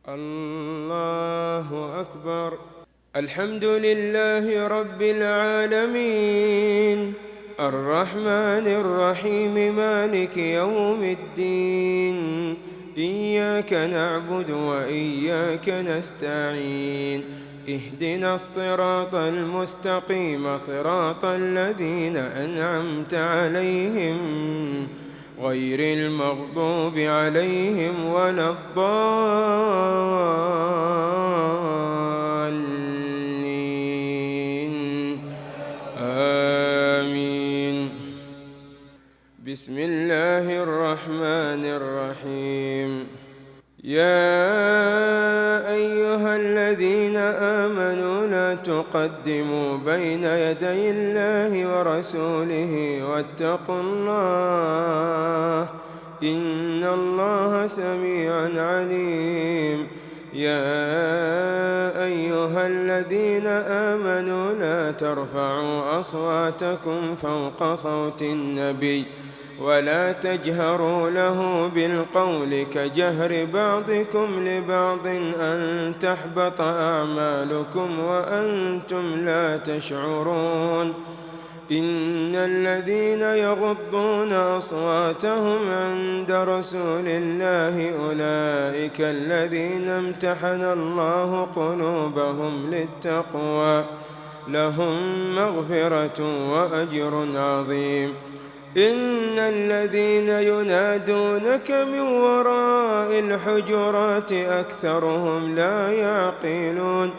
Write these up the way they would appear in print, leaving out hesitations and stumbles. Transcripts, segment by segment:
الله أكبر. الحمد لله رب العالمين، الرحمن الرحيم، مالك يوم الدين. إياك نعبد وإياك نستعين، اهدنا الصراط المستقيم، صراط الذين أنعمت عليهم غير المغضوب عليهم ولا الضالين. آمين. بسم الله الرحمن الرحيم. يا أيها الذين آمنوا لا تقدموا بين يدي الله ورسوله واتقوا الله، إن الله سميع عليم. يا أيها الذين آمنوا لا ترفعوا أصواتكم فوق صوت النبي ولا تجهروا له بالقول كجهر بعضكم لبعض أن تحبط أعمالكم وأنتم لا تشعرون. إن الذين يغضون أصواتهم عند رسول الله أولئك الذين امتحن الله قلوبهم للتقوى، لهم مغفرة وأجر عظيم. إن الذين ينادونك من وراء الحجرات أكثرهم لا يعقلون،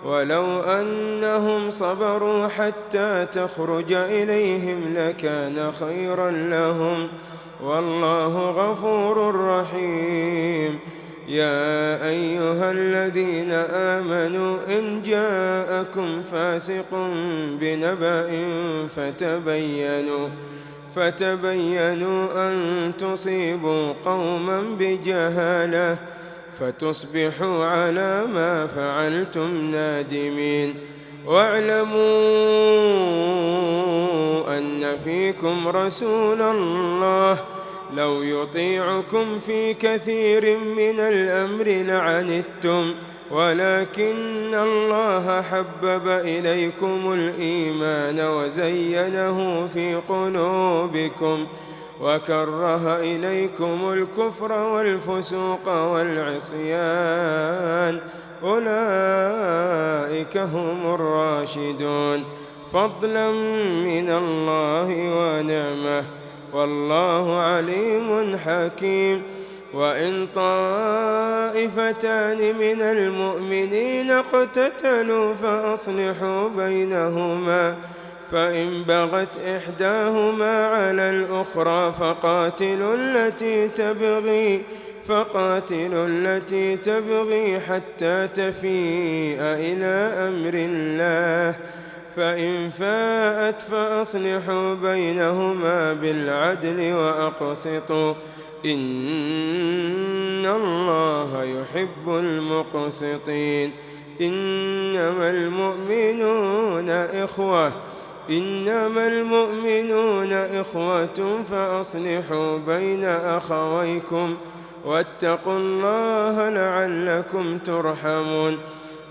ولو أنهم صبروا حتى تخرج إليهم لكان خيرا لهم، والله غفور رحيم. يا أيها الذين آمنوا إن جاءكم فاسق بنبأ فتبينوا أن تصيبوا قوما بجهالة فتصبحوا على ما فعلتم نادمين. واعلموا أن فيكم رسول الله لو يطيعكم في كثير من الأمر لعنتم، ولكن الله حبب إليكم الإيمان وزينه في قلوبكم وكره إليكم الكفر والفسوق والعصيان، أولئك هم الراشدون، فضلا من الله ونعمة، والله عليم حكيم. وإن طائفتان من المؤمنين اقتتلوا فأصلحوا بينهما، فإن بغت إحداهما على الأخرى فقاتلوا التي تبغي حتى تفيء إلى أمر الله، فإن فاءت فأصلحوا بينهما بالعدل وأقسطوا، إن الله يحب المقسطين. إنما المؤمنون إخوة فأصلحوا بين أخويكم واتقوا الله لعلكم ترحمون.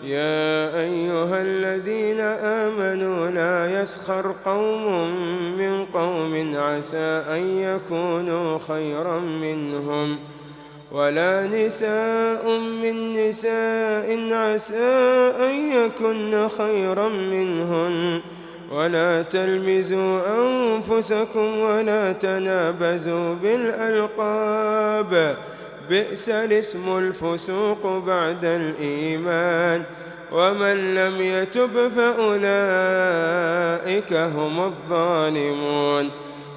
يا أيها الذين آمنوا لا يسخر قوم من قوم عسى أن يكونوا خيرا منهم، ولا نساء من نساء عسى أن يكن خيرا منهن، ولا تلمزوا أنفسكم ولا تنابزوا بالألقاب، بئس الاسم الفسوق بعد الإيمان، ومن لم يتب فأولئك هم الظالمون.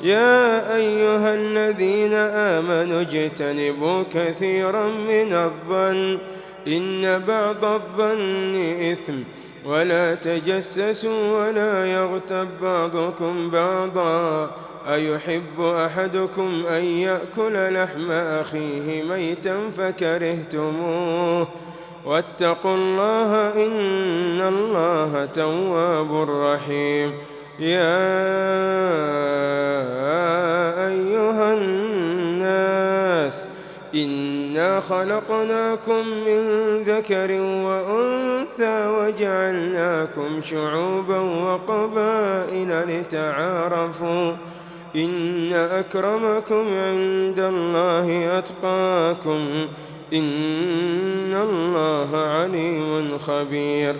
يا أيها الذين آمنوا اجتنبوا كثيرا من الظن إن بعض الظن إثم، ولا تجسسوا ولا يغتب بعضكم بعضا، أيحب أحدكم أن يأكل لحم أخيه ميتا فكرهتموه، واتقوا الله إن الله تواب رحيم. يا أيها الناس إنا خلقناكم من ذكر وأنثى وجعلناكم شعوبا وقبائل لتعارفوا إن أكرمكم عند الله أتقاكم إن الله عليم خبير.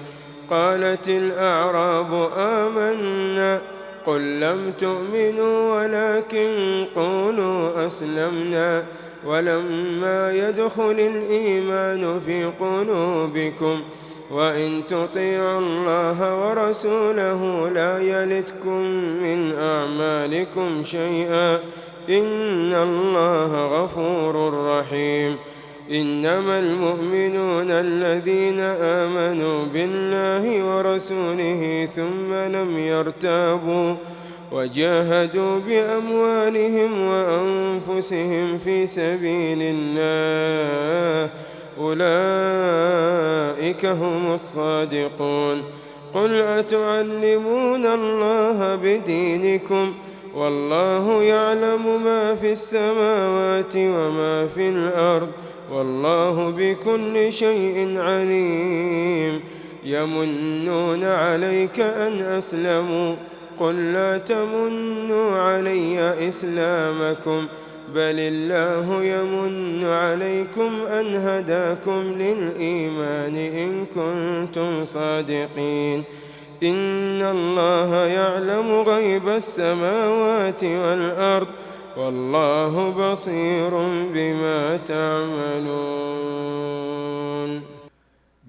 قالت الأعراب آمنا قل لم تؤمنوا ولكن قولوا أسلمنا ولما يدخل الإيمان في قلوبكم وإن تطيعوا الله ورسوله لا يلتكم من أعمالكم شيئا إن الله غفور رحيم. إنما المؤمنون الذين آمنوا بالله ورسوله ثم لم يرتابوا وجاهدوا بأموالهم وأنفسهم في سبيل الله أولئك هم الصادقون. قل أتعلمون الله بدينكم والله يعلم ما في السماوات وما في الأرض والله بكل شيء عليم. يمنون عليك أن أسلموا قل لا تمنوا علي إسلامكم بل الله يمن عليكم أن هداكم للإيمان إن كنتم صادقين. إن الله يعلم غيب السماوات والأرض والله بصير بما تعملون.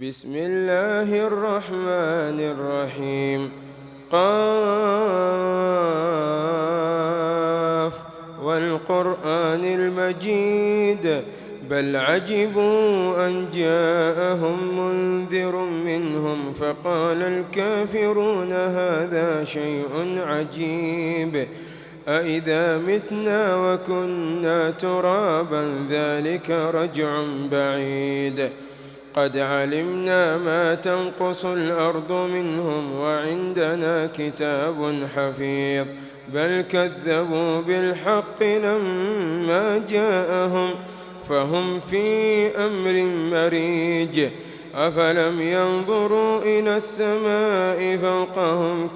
بسم الله الرحمن الرحيم. قاف والقرآن المجيد بل عجبوا أن جاءهم منذر منهم فقال الكافرون هذا شيء عجيب أإذا متنا وكنا ترابا ذلك رجع بعيد. قد علمنا ما تنقص الأرض منهم وعندنا كتاب حفيظ بل كذبوا بالحق لما جاءهم فهم في أمر مريج. أفلم ينظروا إلى السماء فوقهم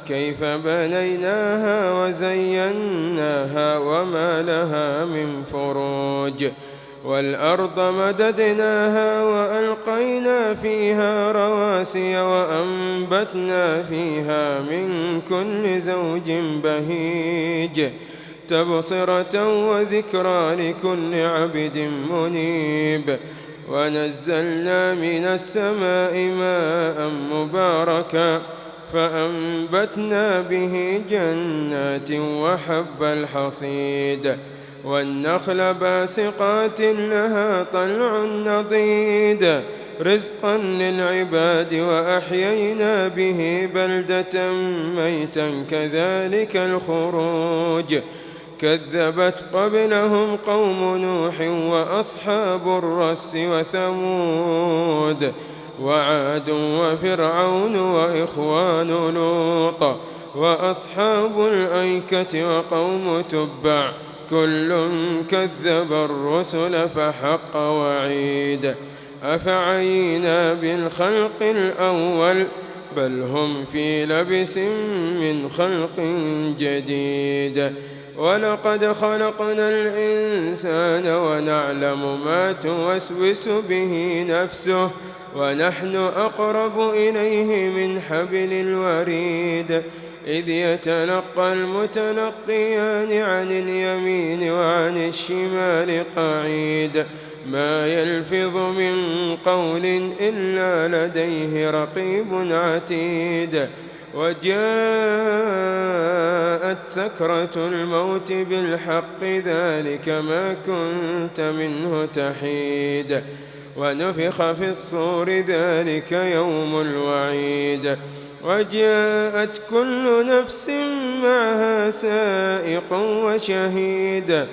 كيف بنيناها وزيناها وما لها من فروج. والأرض مددناها وألقينا فيها رواسي وأنبتنا فيها من كل زوج بهيج تبصرة وذكرى لكل عبد منيب. ونزلنا من السماء ماء مباركا فأنبتنا به جنات وحب الحصيد والنخل باسقات لها طلع نضيد رزقا للعباد وأحيينا به بلدة ميتا كذلك الخروج. كذبت قبلهم قوم نوح وأصحاب الرس وثمود وعاد وفرعون وإخوان لوط وأصحاب الأيكة وقوم تبع كل كذب الرسل فحق وعيد. أفعينا بالخلق الأول بل هم في لبس من خلق جديد. ولقد خلقنا الإنسان ونعلم ما توسوس به نفسه ونحن أقرب إليه من حبل الوريد. إذ يتلقى المتلقيان عن اليمين وعن الشمال قعيد ما يلفظ من قول إلا لديه رقيب عتيد. وجاءت سكرة الموت بالحق ذلك ما كنت منه تحيد. ونفخ في الصور ذلك يوم الوعيد. وجاءت كل نفس معها سائق وشهيد.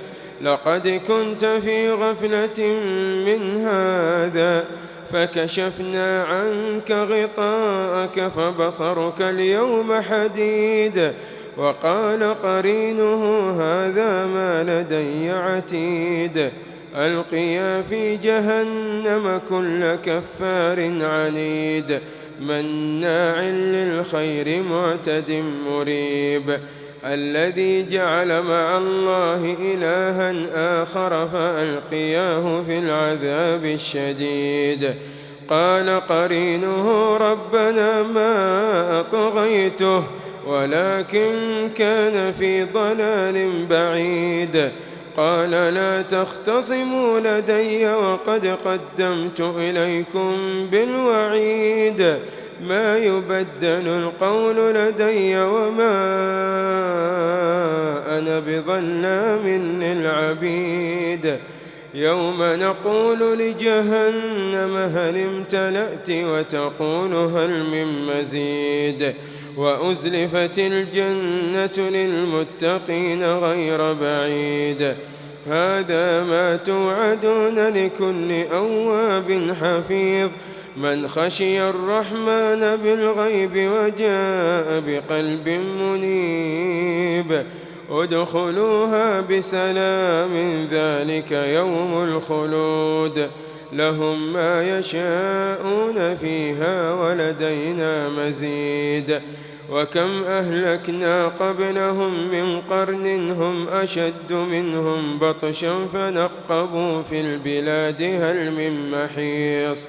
لقد كنت في غفلة من هذا فكشفنا عنك غطاءك فبصرك اليوم حديد. وقال قرينه هذا ما لدي عتيد. ألقيا في جهنم كل كفار عنيد مناع للخير معتد مريب الذي جعل مع الله إلها آخر فألقياه في العذاب الشديد قال قرينه ربنا ما أطغيته ولكن كان في ضلال بعيد قال لا تختصموا لدي وقد قدمت إليكم بالوعيد ما يبدل القول لدي وما أنا بظلام للعبيد يوم نقول لجهنم هل امتلأت وتقول هل من مزيد وأزلفت الجنة للمتقين غير بعيد هذا ما توعدون لكل أواب حفيظ من خشي الرحمن بالغيب وجاء بقلب منيب ادخلوها بسلام ذلك يوم الخلود لهم ما يشاءون فيها ولدينا مزيد وكم أهلكنا قبلهم من قرن هم أشد منهم بطشا فنقبوا في البلاد هل من محيص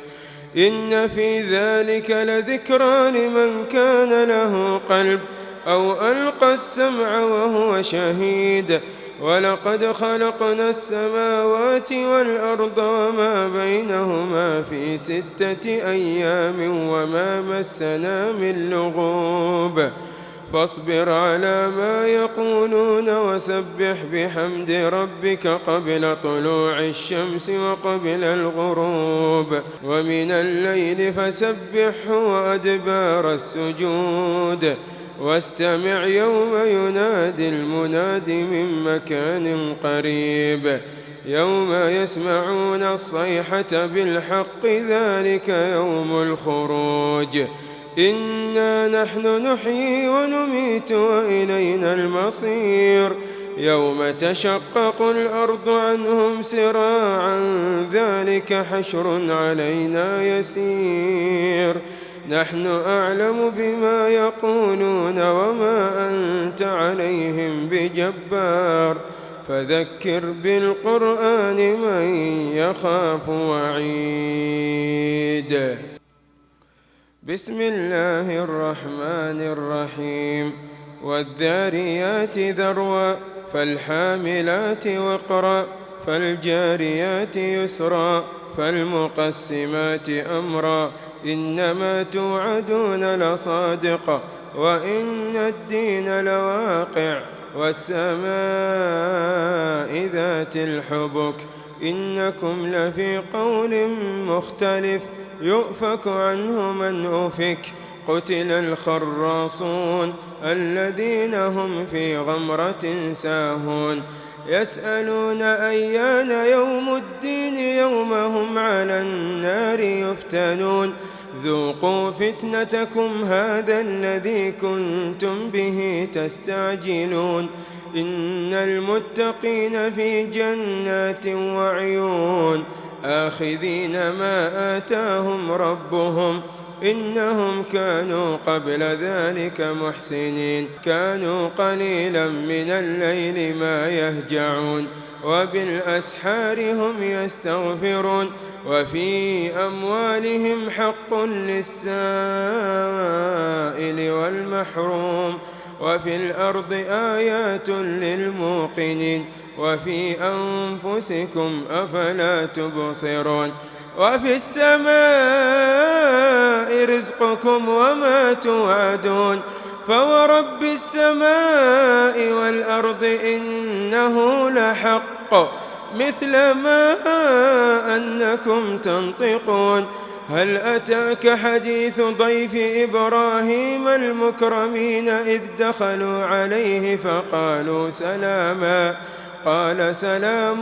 إن في ذلك لذكرى لمن كان له قلب أو ألقى السمع وهو شهيد ولقد خلقنا السماوات والأرض وما بينهما في 6 أيام وما مسنا من لغوب فاصبر على ما يقولون وسبح بحمد ربك قبل طلوع الشمس وقبل الغروب ومن الليل فسبحه وأدبار السجود واستمع يوم ينادي المناد من مكان قريب يوم يسمعون الصيحة بالحق ذلك يوم الخروج إنا نحن نحيي ونميت وإلينا المصير يوم تشقق الأرض عنهم سراعا ذلك حشر علينا يسير نحن أعلم بما يقولون وما أنت عليهم بجبار فذكر بالقرآن من يخاف وعيد بسم الله الرحمن الرحيم والذاريات ذروا فالحاملات وقرا فالجاريات يسرا فالمقسمات أمرا إنما توعدون لصادق وإن الدين لواقع والسماء ذات الحبك إنكم لفي قول مختلف يؤفك عنه من أفك قتل الخراصون الذين هم في غمرة ساهون يسألون أيان يوم الدين يوم هم على النار يفتنون ذوقوا فتنتكم هذا الذي كنتم به تستعجلون إن المتقين في جنات وعيون آخذين ما آتاهم ربهم إنهم كانوا قبل ذلك محسنين كانوا قليلا من الليل ما يهجعون وبالأسحار هم يستغفرون وفي أموالهم حق للسائل والمحروم وفي الأرض آيات للموقنين وفي أنفسكم أفلا تبصرون وفي السماء رزقكم وما توعدون فورب السماء والأرض إنه لحق مثل ما أنكم تنطقون هل أتاك حديث ضيف إبراهيم المكرمين إذ دخلوا عليه فقالوا سلاما قال سلام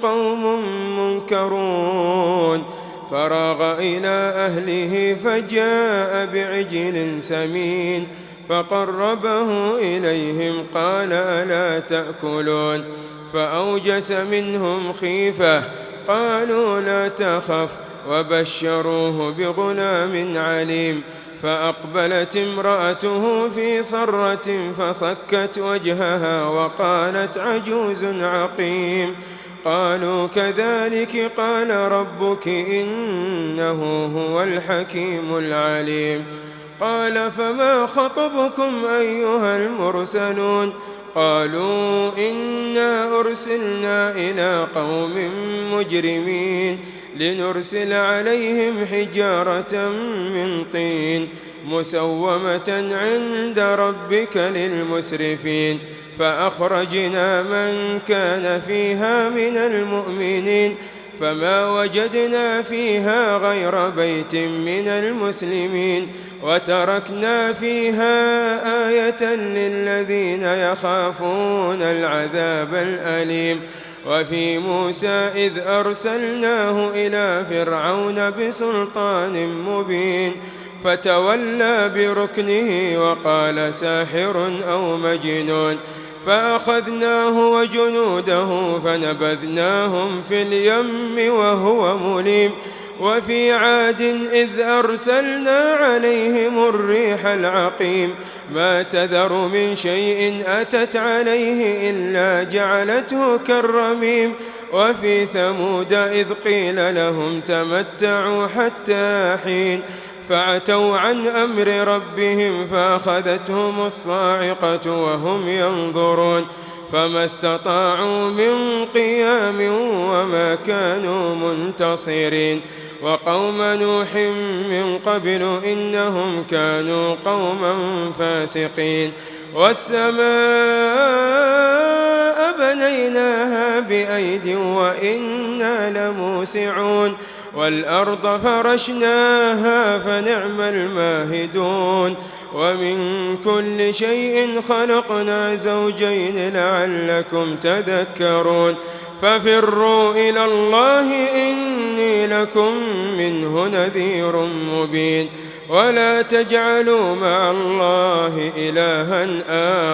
قوم منكرون فراغ إلى أهله فجاء بعجل سمين فقربه إليهم قال ألا تأكلون فأوجس منهم خيفة قالوا لا تخف وبشروه بغلام عليم فأقبلت امرأته في صرة فصكت وجهها وقالت عجوز عقيم قالوا كذلك قال ربك إنه هو الحكيم العليم قال فما خطبكم أيها المرسلون قالوا إنا أرسلنا إلى قوم مجرمين لنرسل عليهم حجارة من طين مسومة عند ربك للمسرفين فأخرجنا من كان فيها من المؤمنين فما وجدنا فيها غير بيت من المسلمين وتركنا فيها آية للذين يخافون العذاب الأليم وفي موسى إذ أرسلناه إلى فرعون بسلطان مبين فتولى بركنه وقال ساحر أو مجنون فأخذناه وجنوده فنبذناهم في اليم وهو مليم وفي عاد إذ أرسلنا عليهم الريح العقيم ما تذر من شيء أتت عليه إلا جعلته كالرميم وفي ثمود إذ قيل لهم تمتعوا حتى حين فعتوا عن أمر ربهم فأخذتهم الصاعقة وهم ينظرون فما استطاعوا من قيام وما كانوا منتصرين وقوم نوح من قبل إنهم كانوا قوما فاسقين والسماء بنيناها بأيد وإنا لموسعون والأرض فرشناها فنعم الماهدون ومن كل شيء خلقنا زوجين لعلكم تذكرون ففروا إلى الله إني لكم منه نذير مبين ولا تجعلوا مع الله إلها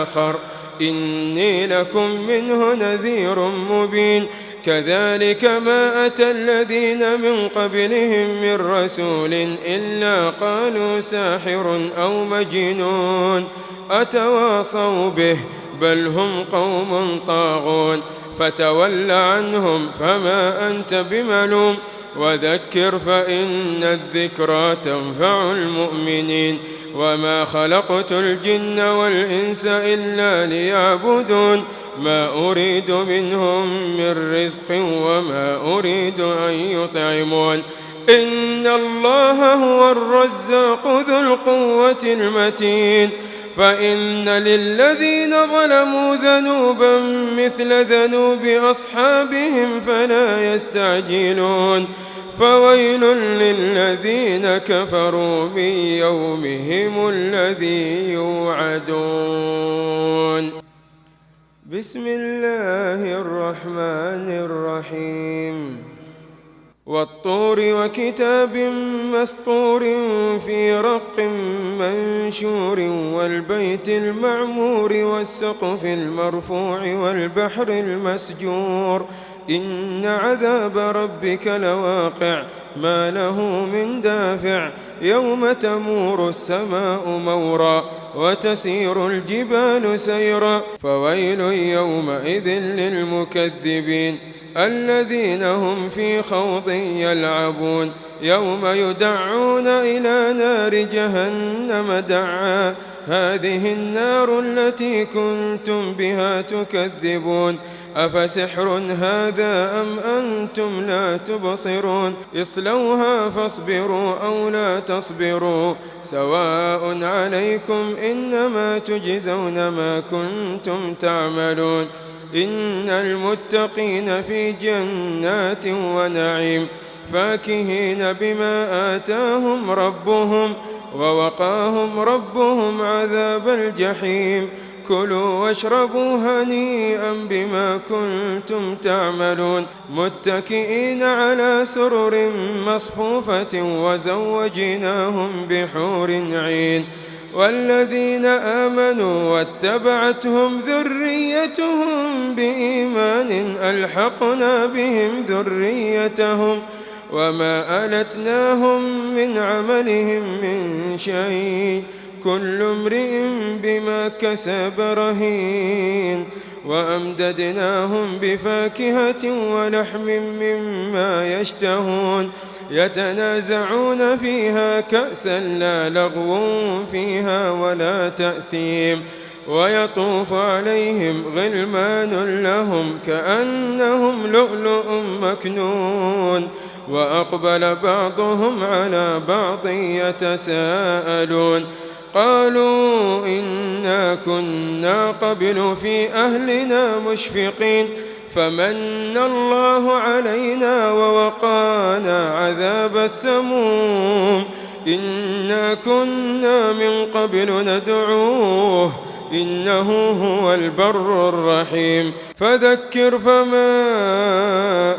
آخر إني لكم منه نذير مبين كذلك ما أتى الذين من قبلهم من رسول إلا قالوا ساحر أو مجنون أتواصوا به بل هم قوم طاغون فتول عنهم فما أنت بملوم وذكر فإن الذكرى تنفع المؤمنين وما خلقت الجن والإنس إلا ليعبدون ما أريد منهم من رزق وما أريد أن يطعمون إن الله هو الرزاق ذو القوة المتين فإن للذين ظلموا ذنوبا مثل ذنوب أصحابهم فلا يستعجلون فويل للذين كفروا من يومهم الذي يوعدون بسم الله الرحمن الرحيم والطور وكتاب مسطور في رق منشور والبيت المعمور والسقف المرفوع والبحر المسجور إن عذاب ربك لواقع ما له من دافع يوم تمور السماء مورا وتسير الجبال سيرا فويل يومئذ للمكذبين الذين هم في خوض يلعبون يوم يدعون إلى نار جهنم دعا هذه النار التي كنتم بها تكذبون أفسحر هذا أم أنتم لا تبصرون اصلوها فاصبروا أو لا تصبروا سواء عليكم إنما تجزون ما كنتم تعملون إن المتقين في جنات ونعيم فاكهين بما آتاهم ربهم ووقاهم ربهم عذاب الجحيم كلوا واشربوا هنيئا بما كنتم تعملون متكئين على سرر مصفوفة وزوجناهم بحور عين والذين آمنوا واتبعتهم ذريتهم بإيمان ألحقنا بهم ذريتهم وما ألتناهم من عملهم من شيء كل امرئ بما كسب رهين وأمددناهم بفاكهة ولحم مما يشتهون يتنازعون فيها كأسا لا لغو فيها ولا تأثيم ويطوف عليهم غلمان لهم كأنهم لؤلؤ مكنون وأقبل بعضهم على بعض يتساءلون قالوا إنا كنا قبل في أهلنا مشفقين فمن الله علينا ووقانا عذاب السموم إنا كنا من قبل ندعوه إنه هو البر الرحيم فذكر فما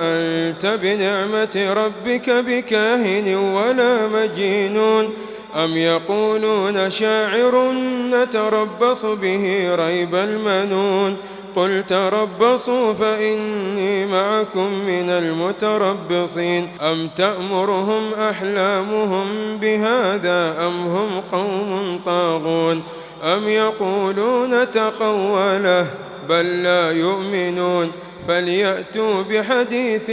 أنت بنعمة ربك بكاهن ولا مجنون أم يقولون شاعر نتربص به ريب المنون قل تربصوا فإني معكم من المتربصين أم تأمرهم أحلامهم بهذا أم هم قوم طاغون أم يقولون تقوله بل لا يؤمنون فليأتوا بحديث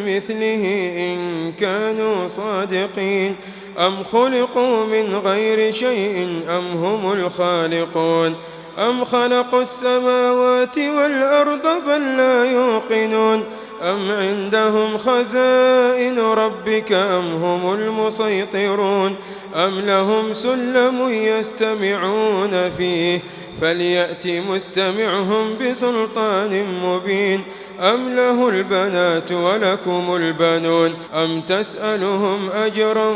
مثله إن كانوا صادقين أم خلقوا من غير شيء أم هم الخالقون أم خلقوا السماوات والأرض بل لا يوقنون أم عندهم خزائن ربك أم هم المسيطرون أم لهم سلم يستمعون فيه فليأت مستمعهم بسلطان مبين أم له البنات ولكم البنون أم تسألهم أجرا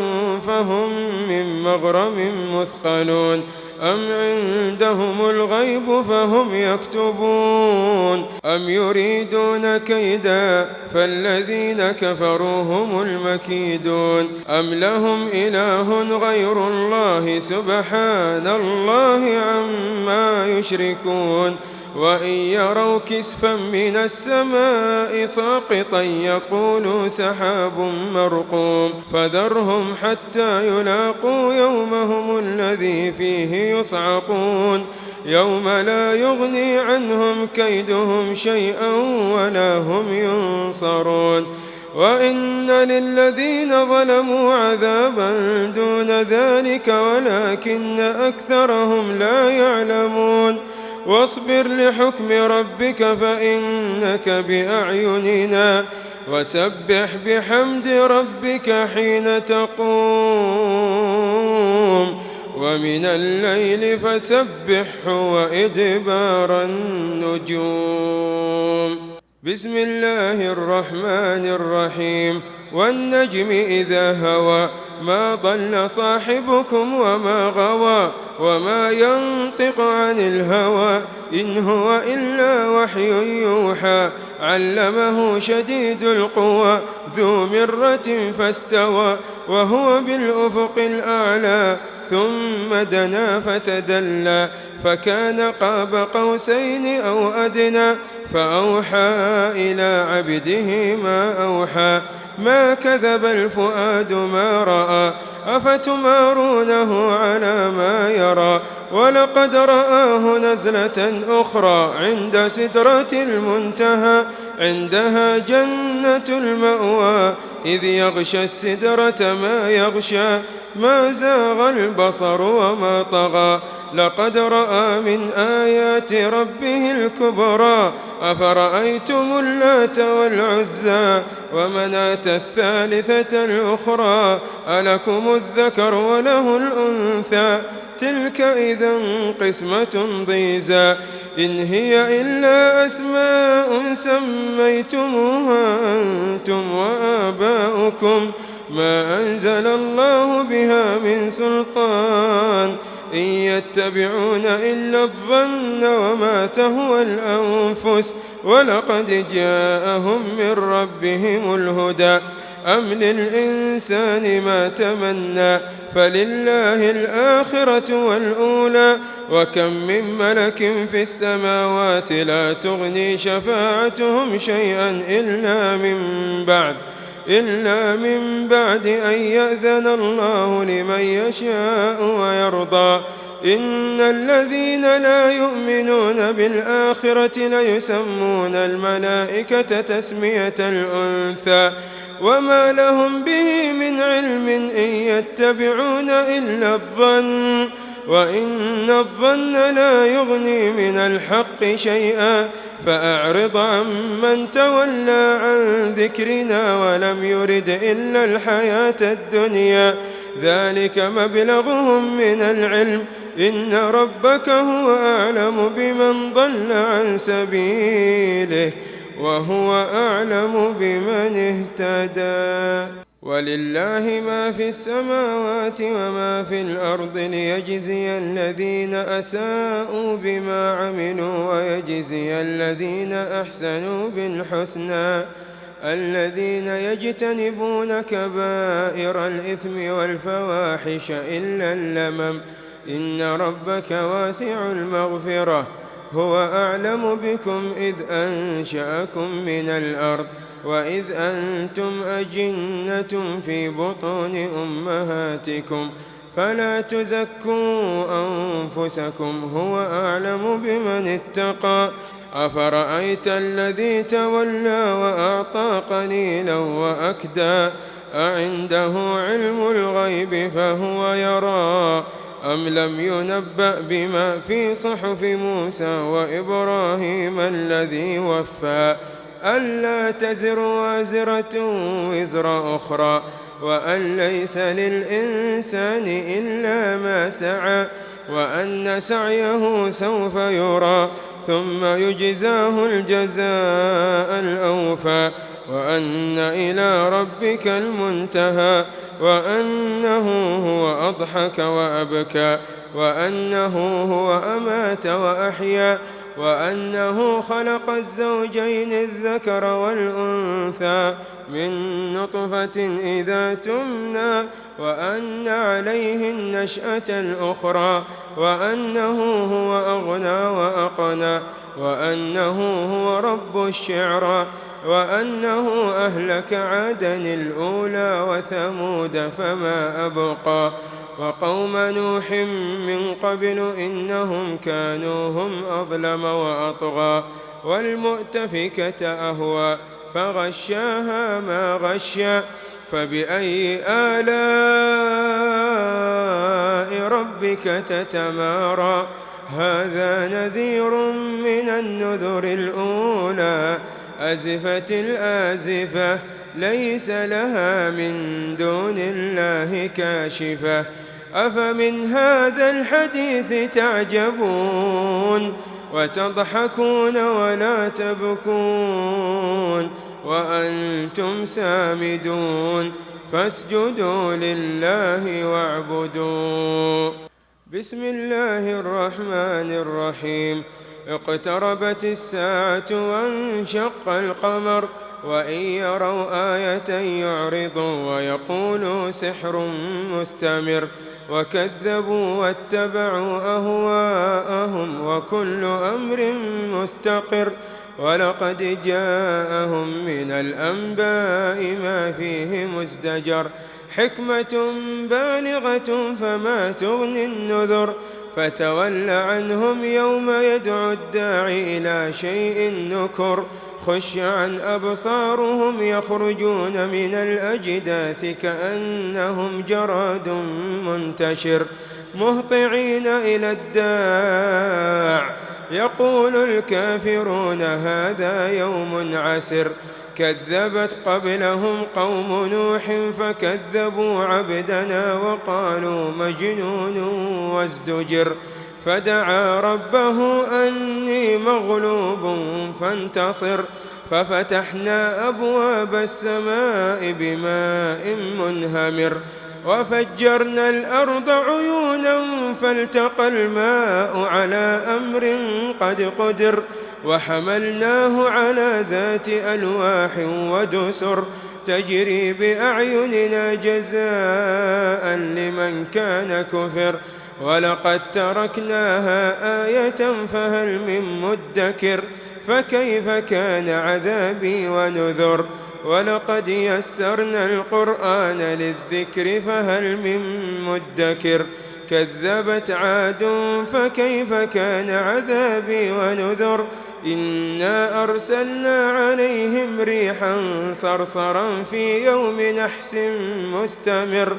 فهم من مغرم مثقلون أم عندهم الغيب فهم يكتبون أم يريدون كيدا فالذين كفروا هم المكيدون أم لهم إله غير الله سبحان الله عما يشركون وإن يروا كسفا من السماء ساقطا يقولوا سحاب مرقوم فذرهم حتى يلاقوا يومهم الذي فيه يصعقون يوم لا يغني عنهم كيدهم شيئا ولا هم ينصرون وإن للذين ظلموا عذابا دون ذلك ولكن أكثرهم لا يعلمون واصبر لحكم ربك فإنك بأعيننا وسبح بحمد ربك حين تقوم ومن الليل فسبحه وإدبار النجوم بسم الله الرحمن الرحيم والنجم إذا هوى ما ضل صاحبكم وما غوى وما ينطق عن الهوى إن هو إلا وحي يوحى علمه شديد القوى ذو مرة فاستوى وهو بالأفق الأعلى ثم دنا فتدلى فكان قاب قوسين أو أدنى فأوحى إلى عبده ما أوحى ما كذب الفؤاد ما رأى أفتمارونه على ما يرى ولقد رآه نزلة أخرى عند سدرة المنتهى عندها جنة المأوى إذ يغشى السدرة ما يغشى ما زاغ البصر وما طغى لقد رأى من آيات ربه الكبرى أفرأيتم اللات والعزى ومناة الثالثة الأخرى ألكم الذكر وله الأنثى تلك إذا قسمة ضيزى إن هي إلا أسماء سميتموها أنتم وآباؤكم ما أنزل الله بها من سلطان إن يتبعون إلا الظن وما تهوى الأنفس ولقد جاءهم من ربهم الهدى أم للإنسان ما تمنى فلله الآخرة والأولى وكم من ملك في السماوات لا تغني شفاعتهم شيئا إلا من بعد أن يأذن الله لمن يشاء ويرضى إن الذين لا يؤمنون بالآخرة ليسمون الملائكة تسمية الأنثى وما لهم به من علم إن يتبعون إلا الظن وإن الظن لا يغني من الحق شيئا فأعرض عمن تولى عن ذكرنا ولم يرد إلا الحياة الدنيا ذلك مبلغهم من العلم إن ربك هو أعلم بمن ضل عن سبيله وهو أعلم بمن اهتدى ولله ما في السماوات وما في الأرض ليجزي الذين أساءوا بما عملوا ويجزي الذين أحسنوا بالحسنى الذين يجتنبون كبائر الإثم والفواحش إلا اللمم إن ربك واسع المغفرة هو أعلم بكم إذ أنشأكم من الأرض وإذ أنتم أجنة في بطون أمهاتكم فلا تزكوا أنفسكم هو أعلم بمن اتقى أفرأيت الذي تولى وأعطى قليلا وأكدى أعنده علم الغيب فهو يرى أم لم ينبأ بما في صحف موسى وإبراهيم الذي وفى ألا تزر وازرة وزر أخرى وأن ليس للإنسان إلا ما سعى وأن سعيه سوف يرى ثم يجزاه الجزاء الأوفى وأن إلى ربك المنتهى وأنه هو أضحك وأبكى وأنه هو أمات وأحيا وأنه خلق الزوجين الذكر والأنثى من نطفة إذا تمنى وأن عليه النشأة الأخرى وأنه هو أغنى وأقنى وأنه هو رب الشعرى وأنه أهلك عادا الأولى وثمود فما أبقى وقوم نوح من قبل إنهم كانوا هم أظلم وأطغى والمؤتفكة أهوى فغشاها ما غشى فبأي آلاء ربك تتمارى هذا نذير من النذر الأولى أزفت الآزفة ليس لها من دون الله كاشفة أفمن هذا الحديث تعجبون وتضحكون ولا تبكون وأنتم سامدون فاسجدوا لله واعبدوا بسم الله الرحمن الرحيم اقتربت الساعة وانشق القمر وإن يروا آية يعرضوا ويقولوا سحر مستمر وكذبوا واتبعوا أهواءهم وكل أمر مستقر ولقد جاءهم من الأنباء ما فيه مزدجر حكمة بالغة فما تغني النذر فتول عنهم يوم يدعو الداعي إلى شيء نكر خش عن أبصارهم يخرجون من الأجداث كأنهم جراد منتشر مهطعين إلى الداع يقول الكافرون هذا يوم عسر كذبت قبلهم قوم نوح فكذبوا عبدنا وقالوا مجنون وازدجر فدعا ربه أني مغلوب فانتصر ففتحنا أبواب السماء بماء منهمر وفجرنا الأرض عيونا فالتقى الماء على أمر قد قدر وحملناه على ذات ألواح ودسر تجري بأعيننا جزاء لمن كان كفر ولقد تركناها آية فهل من مدكر فكيف كان عذابي ونذر ولقد يسرنا القرآن للذكر فهل من مدكر كذبت عاد فكيف كان عذابي ونذر إنا أرسلنا عليهم ريحا صرصرا في يوم نحس مستمر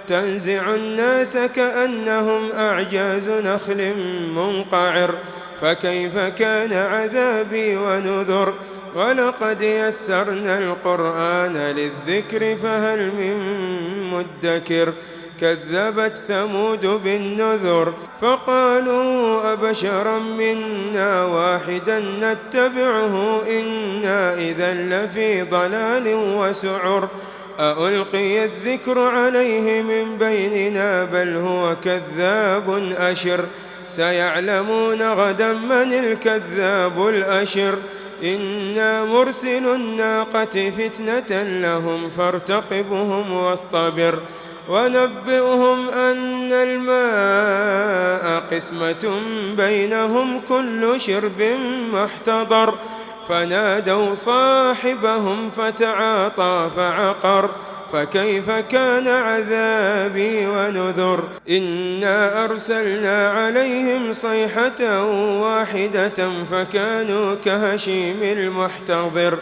تنزع الناس كأنهم أعجاز نخل منقعر فكيف كان عذابي ونذر ولقد يسرنا القرآن للذكر فهل من مدكر كذبت ثمود بالنذر فقالوا أبشرا منا واحدا نتبعه إنا إذا لفي ضلال وسعر أألقي الذكر عليه من بيننا بل هو كذاب أشر سيعلمون غدا من الكذاب الأشر إنا مرسل الناقة فتنة لهم فارتقبهم واصطبر ونبئهم أن الماء قسمة بينهم كل شرب محتضر فنادوا صاحبهم فتعاطى فعقر فكيف كان عذابي ونذر إنا أرسلنا عليهم صيحة واحدة فكانوا كهشيم المحتضر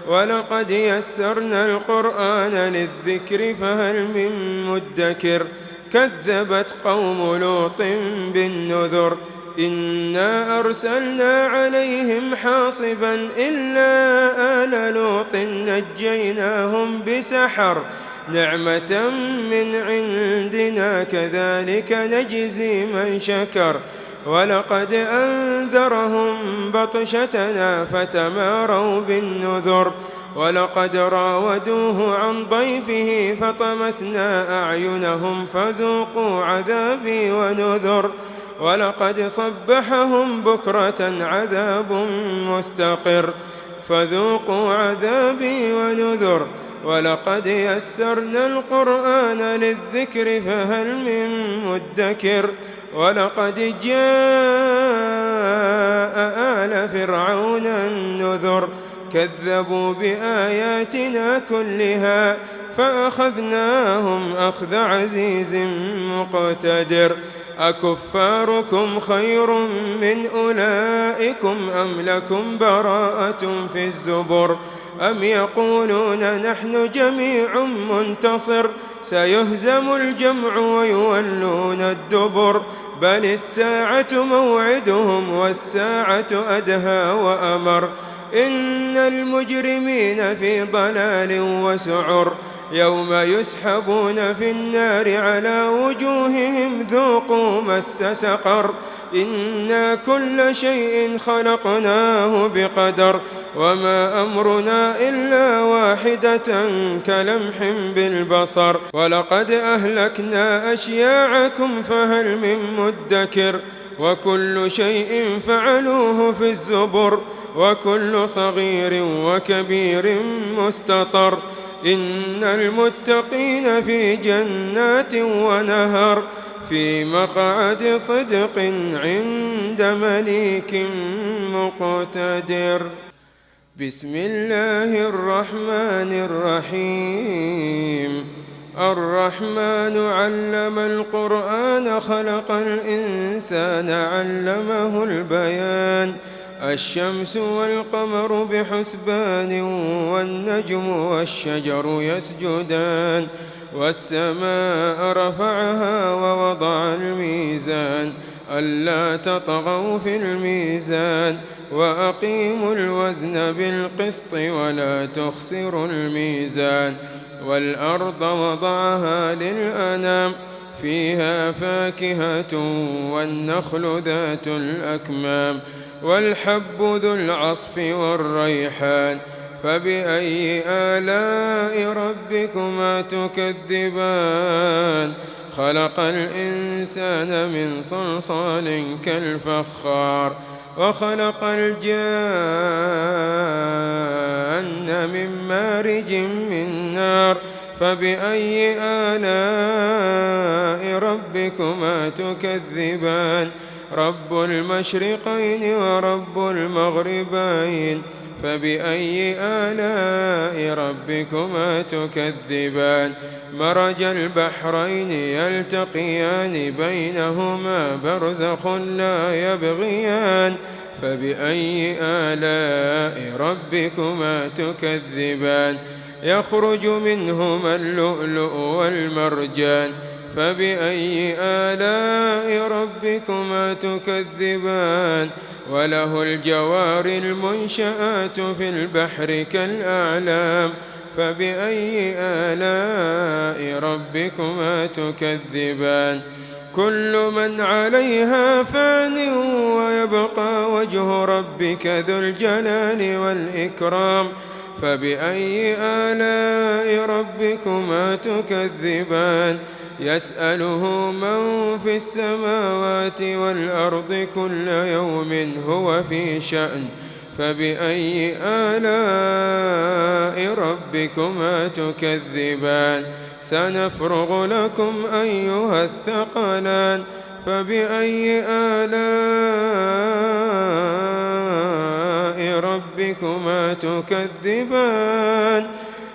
ولقد يسرنا القرآن للذكر فهل من مدكر كذبت قوم لوط بالنذر إنا أرسلنا عليهم حاصبا إلا آل لوط نجيناهم بسحر نعمة من عندنا كذلك نجزي من شكر ولقد أنذرهم بطشتنا فتماروا بالنذر ولقد راودوه عن ضيفه فطمسنا أعينهم فذوقوا عذابي ونذر ولقد صبحهم بكرة عذاب مستقر فذوقوا عذابي ونذر ولقد يسرنا القرآن للذكر فهل من مدكر ولقد جاء آل فرعون النذر كذبوا بآياتنا كلها فأخذناهم أخذ عزيز مقتدر أكفاركم خير من أولئكم أم لكم براءة في الزبر أم يقولون نحن جميع منتصر سيهزم الجمع ويولون الدبر بل الساعة موعدهم والساعة أدهى وأمر إن المجرمين في ضلال وسعر يوم يسحبون في النار على وجوههم ذوقوا مس سقر إنا كل شيء خلقناه بقدر وما أمرنا إلا واحدة كلمح بالبصر ولقد أهلكنا أشياعكم فهل من مدكر وكل شيء فعلوه في الزبر وكل صغير وكبير مستطر إن المتقين في جنات ونهر في مقعد صدق عند مليك مقتدر بسم الله الرحمن الرحيم الرحمن علم القرآن خلق الإنسان علمه البيان الشمس والقمر بحسبان والنجم والشجر يسجدان والسماء رفعها ووضع الميزان ألا تطغوا في الميزان وأقيموا الوزن بالقسط ولا تخسروا الميزان والأرض وضعها للأنام فيها فاكهة والنخل ذات الأكمام والحب ذو العصف والريحان فبأي آلاء ربكما تكذبان خلق الإنسان من صلصال كالفخار وخلق الجان من مارج من نار فبأي آلاء ربكما تكذبان رب المشرقين ورب المغربين فبأي آلاء ربكما تكذبان مرج البحرين يلتقيان بينهما برزخ لا يبغيان فبأي آلاء ربكما تكذبان يخرج منهما اللؤلؤ والمرجان فبأي آلاء ربكما تكذبان وله الجوار المنشآت في البحر كالأعلام فبأي آلاء ربكما تكذبان كل من عليها فان ويبقى وجه ربك ذو الجلال والإكرام فبأي آلاء ربكما تكذبان يسأله من في السماوات والأرض كل يوم هو في شأن فبأي آلاء ربكما تكذبان سنفرغ لكم أيها الثقلان فبأي آلاء ربكما تكذبان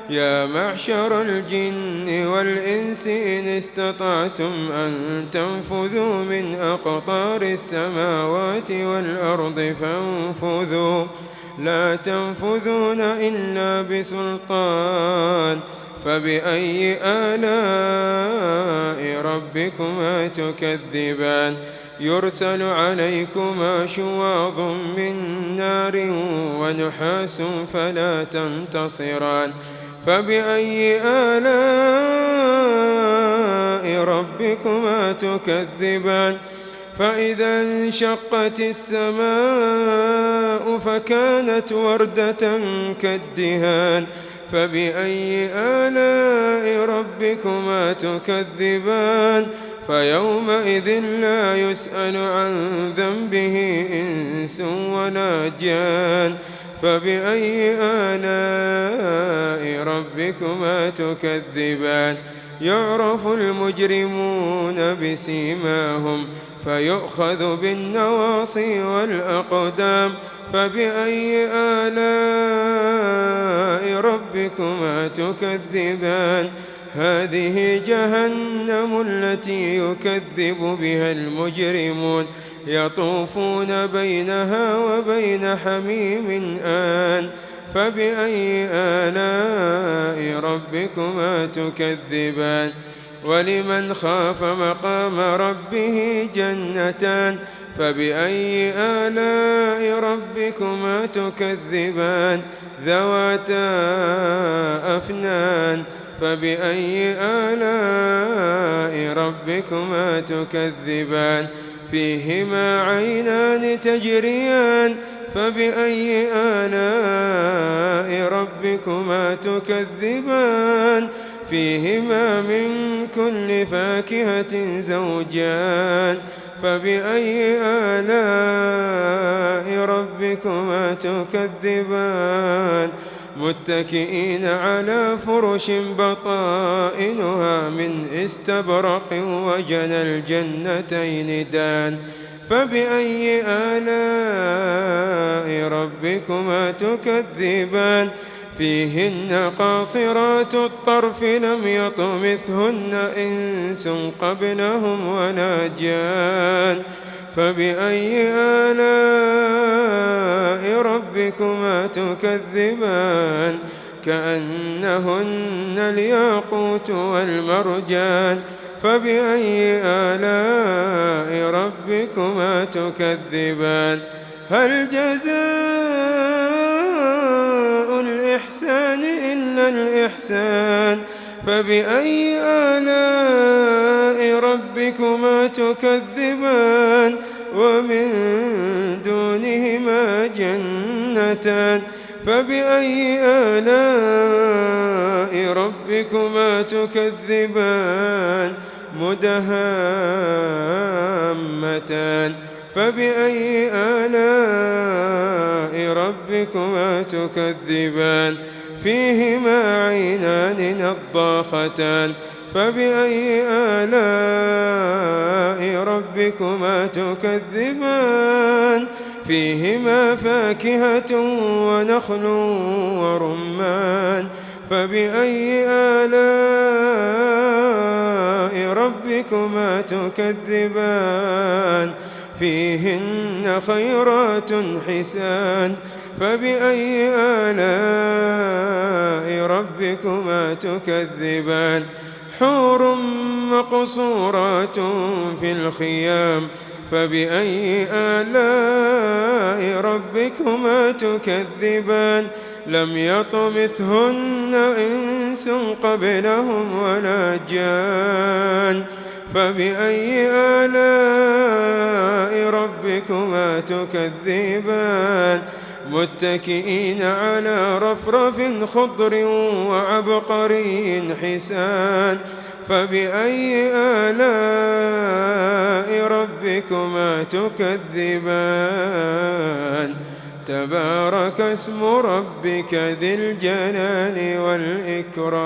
يا معشر الجن والإنس إن استطعتم أن تنفذوا من أقطار السماوات والأرض فانفذوا لا تنفذون إلا بسلطان فبأي آلاء ربكما تكذبان يرسل عليكما شواظ من نار ونحاس فلا تنتصران فبأي آلاء ربكما تكذبان فإذا انشقت السماء فكانت وردة كالدهان فبأي آلاء ربكما تكذبان فيومئذ لا يسأل عن ذنبه إنس ولا جان فبأي آلاء ربكما تكذبان يعرف المجرمون بسيماهم فيؤخذ بالنواصي والأقدام فبأي آلاء ربكما تكذبان هذه جهنم التي يكذب بها المجرمون يطوفون بينها وبين حميم آن فبأي آلاء ربكما تكذبان ولمن خاف مقام ربه جنتان فبأي آلاء ربكما تكذبان ذواتا أفنان فبأي آلاء ربكما تكذبان فيهما عينان تجريان فبأي آلاء ربكما تكذبان فيهما من كل فاكهة زوجان فبأي آلاء ربكما تكذبان متكئين على فرش بطائنها من استبرق وجنى الجنتين دان فبأي آلاء ربكما تكذبان فيهن قاصرات الطرف لم يطمثهن إنس قبلهم ولا جان فبأي آلاء ربكما تكذبان كأنهن الياقوت والمرجان فبأي آلاء ربكما تكذبان هل جزاء الإحسان إلا الإحسان فبأي آلاء ربكما تكذبان ومن دونهما جنتان فبأي آلاء ربكما تكذبان مدهامتان فبأي آلاء ربكما تكذبان فيهما عينان نضاختان فبأي آلاء ربكما تكذبان فيهما فاكهة ونخل ورمان فبأي آلاء ربكما تكذبان فيهن خيرات حسان فبأي آلاء ربكما تكذبان حور مقصورات في الخيام فبأي آلاء ربكما تكذبان لم يطمثهن إنس قبلهم ولا جان فبأي آلاء ربكما تكذبان متكئين على رفرف خضر وعبقري حسان فبأي آلاء ربكما تكذبان تبارك اسم ربك ذي الجلال والإكرام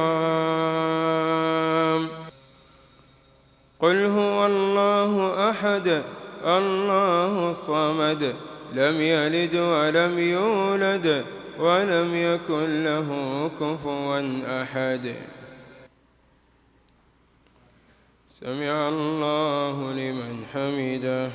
قل هو الله أحد الله الصمد لم يلد ولم يولد ولم يكن له كفوا أحد سمع الله لمن حمده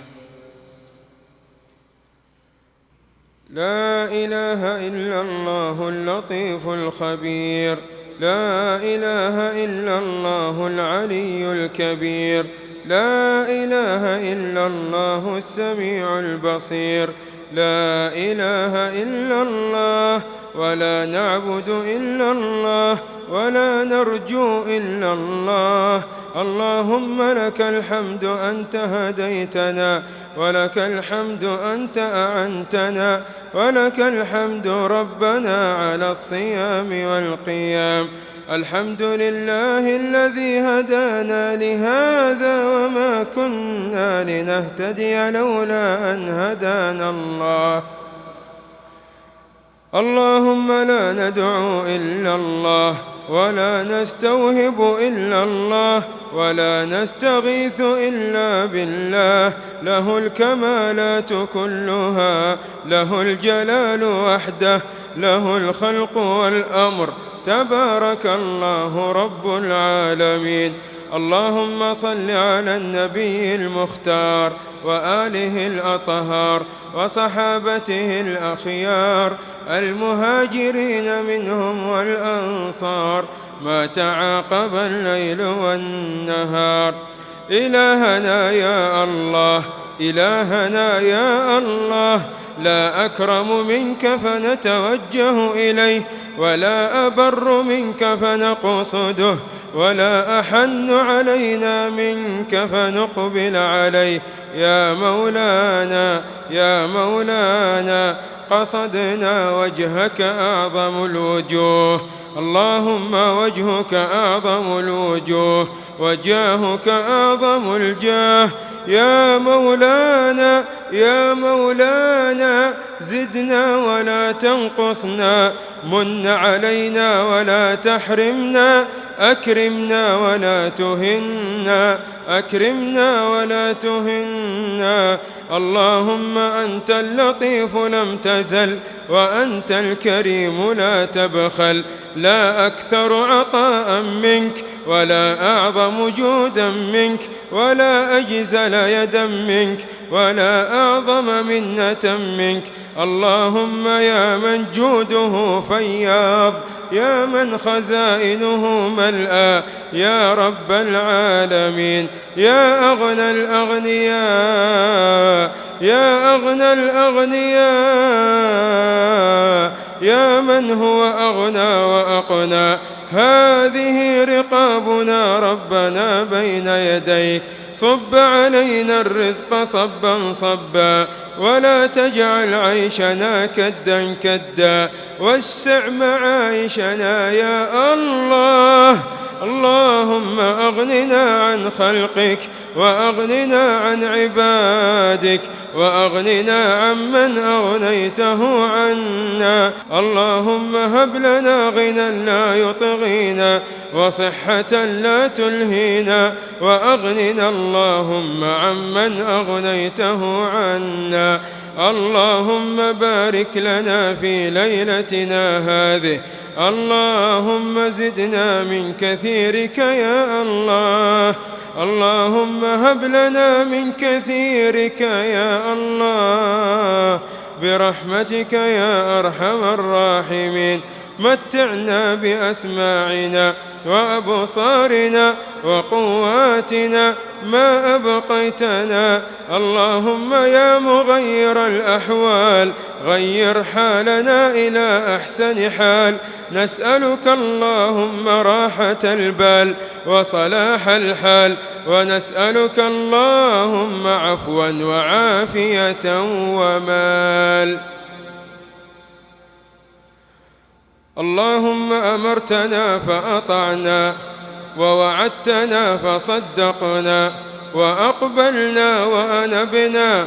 لا إله إلا الله اللطيف الخبير لا إله إلا الله العلي الكبير لا إله إلا الله السميع البصير لا إله إلا الله ولا نعبد إلا الله ولا نرجو إلا الله اللهم لك الحمد أنت هديتنا ولك الحمد أنت أعنتنا ولك الحمد ربنا على الصيام والقيام الحمد لله الذي هدانا لهذا وما كنا لنهتدي لولا أن هدانا الله اللهم لا ندعو إلا الله ولا نستوهب إلا الله ولا نستغيث إلا بالله له الكمالات كلها له الجلال وحده له الخلق والأمر تبارك الله رب العالمين اللهم صل على النبي المختار وآله الأطهار وصحابته الأخيار المهاجرين منهم والأنصار ما تعاقب الليل والنهار إلهنا يا الله إلهنا يا الله لا أكرم منك فنتوجه إليه ولا أبر منك فنقصده ولا أحن علينا منك فنقبل عليه يا مولانا يا مولانا قصدنا وجهك أعظم الوجوه اللهم وجهك أعظم الوجوه وجاهك أعظم الجاه يا مولانا يا مولانا زدنا ولا تنقصنا من علينا ولا تحرمنا أكرمنا ولا تهنا أكرمنا ولا تهنا اللهم أنت اللطيف لم تزل وأنت الكريم لا تبخل لا أكثر عطاء منك ولا أعظم جودا منك ولا أجزل يدا منك ولا أعظم منة منك اللهم يا من جوده فياض يا من خزائنه ملأى يا رب العالمين يا أغنى الأغنياء يا أغنى الأغنياء يا من هو أغنى وأقنى هذه رقابنا ربنا بين يديك صب علينا الرزق صبا صبا ولا تجعل عيشنا كدا كدا وسع معايشنا يا الله اللهم أغننا عن خلقك وأغننا عن عبادك، وأغننا عمن أغنيته عنا. اللهم هب لنا غنى لا يطغينا، وصحة لا تلهينا، وأغننا اللهم عمن أغنيته عنا. اللهم بارك لنا في ليلتنا هذه، اللهم زدنا من كثيرك يا الله. اللهم هب لنا من كثيرك يا الله برحمتك يا أرحم الراحمين. متعنا بأسماعنا وأبصارنا وقواتنا ما أبقيتنا. اللهم يا مغير الأحوال غير حالنا إلى أحسن حال. نسألك اللهم راحة البال وصلاح الحال، ونسألك اللهم عفوا وعافية ومال. اللهم أمرتنا فأطعنا، ووعدتنا فصدقنا، وأقبلنا وأنبنا.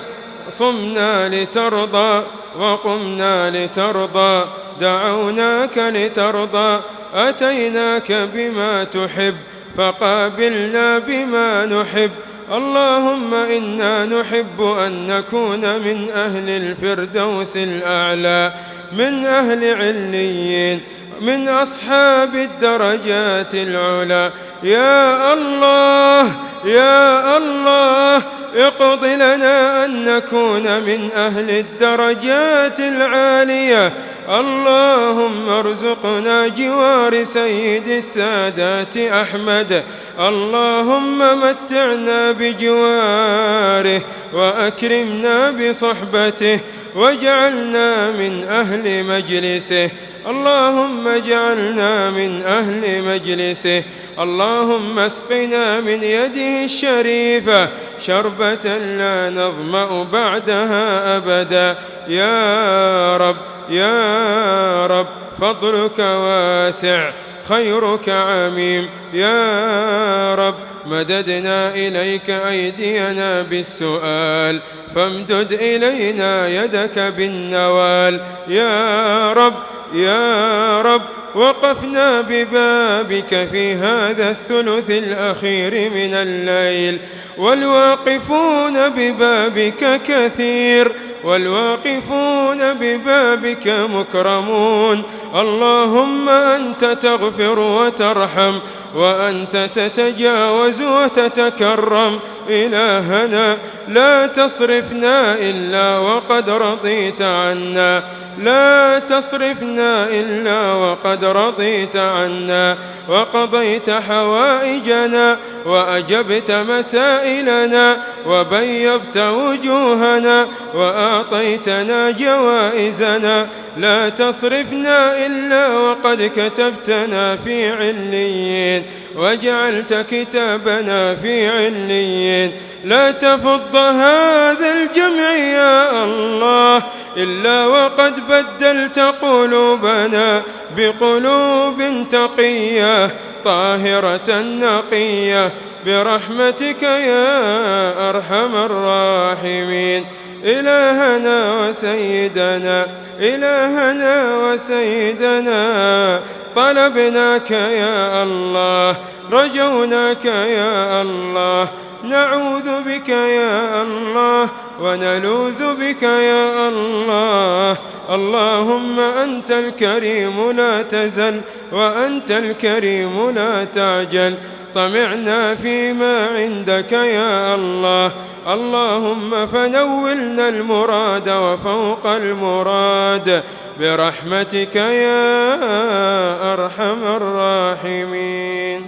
صمنا لترضى وقمنا لترضى، دعوناك لترضى، أتيناك بما تحب فقابلنا بما نحب. اللهم إنا نحب أن نكون من أهل الفردوس الأعلى، من أهل عليين، من أصحاب الدرجات العلى. يا الله يا الله اقض لنا أن نكون من أهل الدرجات العالية. اللهم ارزقنا جوار سيد السادات أحمد. اللهم متعنا بجواره وأكرمنا بصحبته، واجعلنا من أهل مجلسه. اللهم اجعلنا من أهل مجلسه. اللهم اسقنا من يده الشريفة شربة لا نظمأ بعدها أبدا. يا رب يا رب فضلك واسع، خيرك عميم. يا رب مددنا إليك أيدينا بالسؤال، فامدد إلينا يدك بالنوال. يا رب يا رب وقفنا ببابك في هذا الثلث الأخير من الليل، والواقفون ببابك كثير، والواقفون ببابك مكرمون. اللهم أنت تغفر وترحم، وأنت تتجاوز وتتكرم. إلهنا لا تصرفنا إلا وقد رضيت عنا، لا تصرفنا إلا وقد رضيت عنا، وقضيت حوائجنا، وأجبت مسائلنا، وبيضت وجوهنا، وأعطيتنا جوائزنا. لا تصرفنا إلا وقد كتبتنا في عليين، وجعلت كتابنا في عليين. لا تفض هذا الجمع يا الله إلا وقد بدلت قلوبنا بقلوب تقية طاهرة نقية برحمتك يا أرحم الراحمين. إلهنا وسيدنا، إلهنا وسيدنا، طلبناك يا الله، رجوناك يا الله، نعوذ بك يا الله، ونلوذ بك يا الله. اللهم أنت الكريم لا تزل، وأنت الكريم لا تعجل. طمعنا فيما عندك يا الله. اللهم فنولنا المراد وفوق المراد برحمتك يا أرحم الراحمين.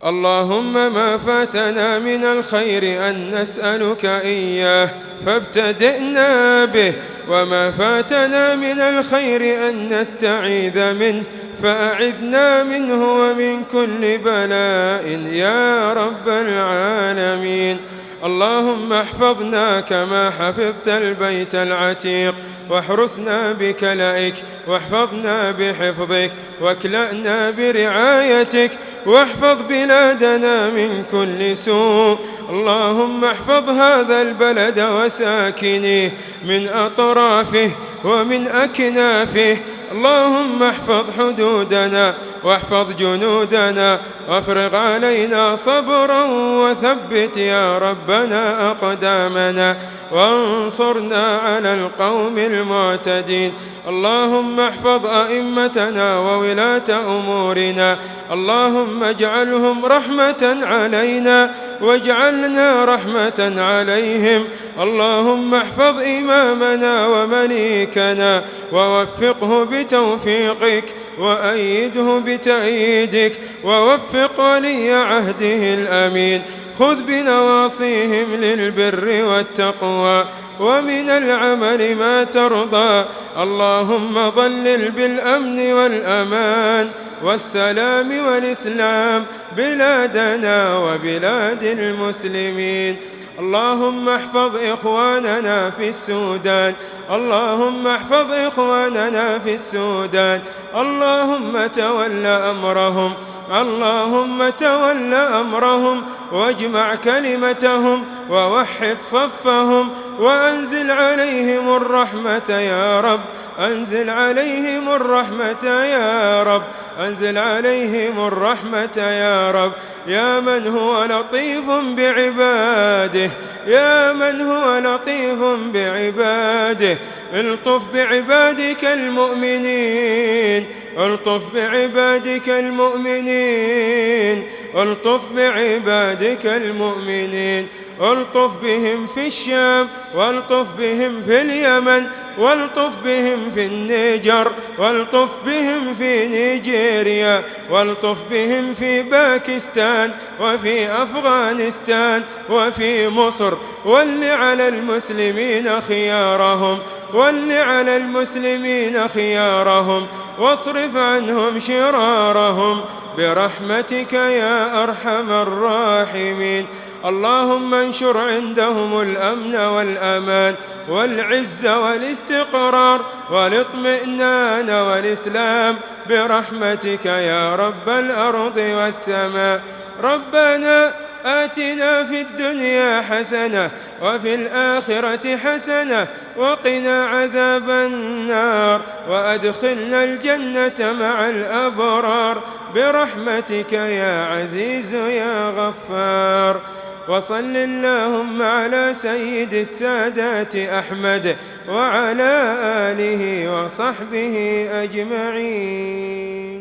اللهم ما فاتنا من الخير أن نسألك إياه فابتدئنا به، وما فاتنا من الخير أن نستعيذ منه فأعذنا منه ومن كل بلاء يا رب العالمين. اللهم احفظنا كما حفظت البيت العتيق، واحرسنا بكلئك، واحفظنا بحفظك، واكلأنا برعايتك، واحفظ بلادنا من كل سوء. اللهم احفظ هذا البلد وساكنيه من أطرافه ومن أكنافه. اللهم احفظ حدودنا واحفظ جنودنا وافرغ علينا صبرا وثبت يا ربنا أقدامنا وانصرنا على القوم المعتدين. اللهم احفظ أئمتنا وولاة أمورنا. اللهم اجعلهم رحمة علينا واجعلنا رحمة عليهم. اللهم احفظ إمامنا ومليكنا ووفقه بتوفيقك وأيده بتأييدك ووفق ولي عهده الأمين. خذ بنواصيهم للبر والتقوى ومن العمل ما ترضى. اللهم ظلل بالأمن والأمان والسلام والإسلام بلادنا وبلاد المسلمين. اللهم احفظ إخواننا في السودان. اللهم احفظ إخواننا في السودان. اللهم تول أمرهم. اللهم تول أمرهم واجمع كلمتهم ووحد صفهم وأنزل عليهم الرحمة يا رب. أنزل عليهم الرحمة يا رب. أنزل عليهم الرحمة يا رب. يا من هو لطيف بعباده. يا من هو لطيف بعباده. الطف بعبادك المؤمنين. الطف بعبادك المؤمنين. الطف بعبادك المؤمنين. الطف بهم في الشام والطف بهم في اليمن والطف بهم في النيجر والطف بهم في نيجيريا والطف بهم في باكستان وفي أفغانستان وفي مصر. ول على المسلمين خيارهم. ول على المسلمين خيارهم واصرف عنهم شرارهم برحمتك يا أرحم الراحمين. اللهم انشر عندهم الأمن والأمان والعز والاستقرار والاطمئنان والإسلام برحمتك يا رب الأرض والسماء. ربنا آتنا في الدنيا حسنة وفي الآخرة حسنة وقنا عذاب النار وأدخلنا الجنة مع الأبرار برحمتك يا عزيز يا غفار. وصل اللهم على سيد السادات أحمد وعلى آله وصحبه أجمعين.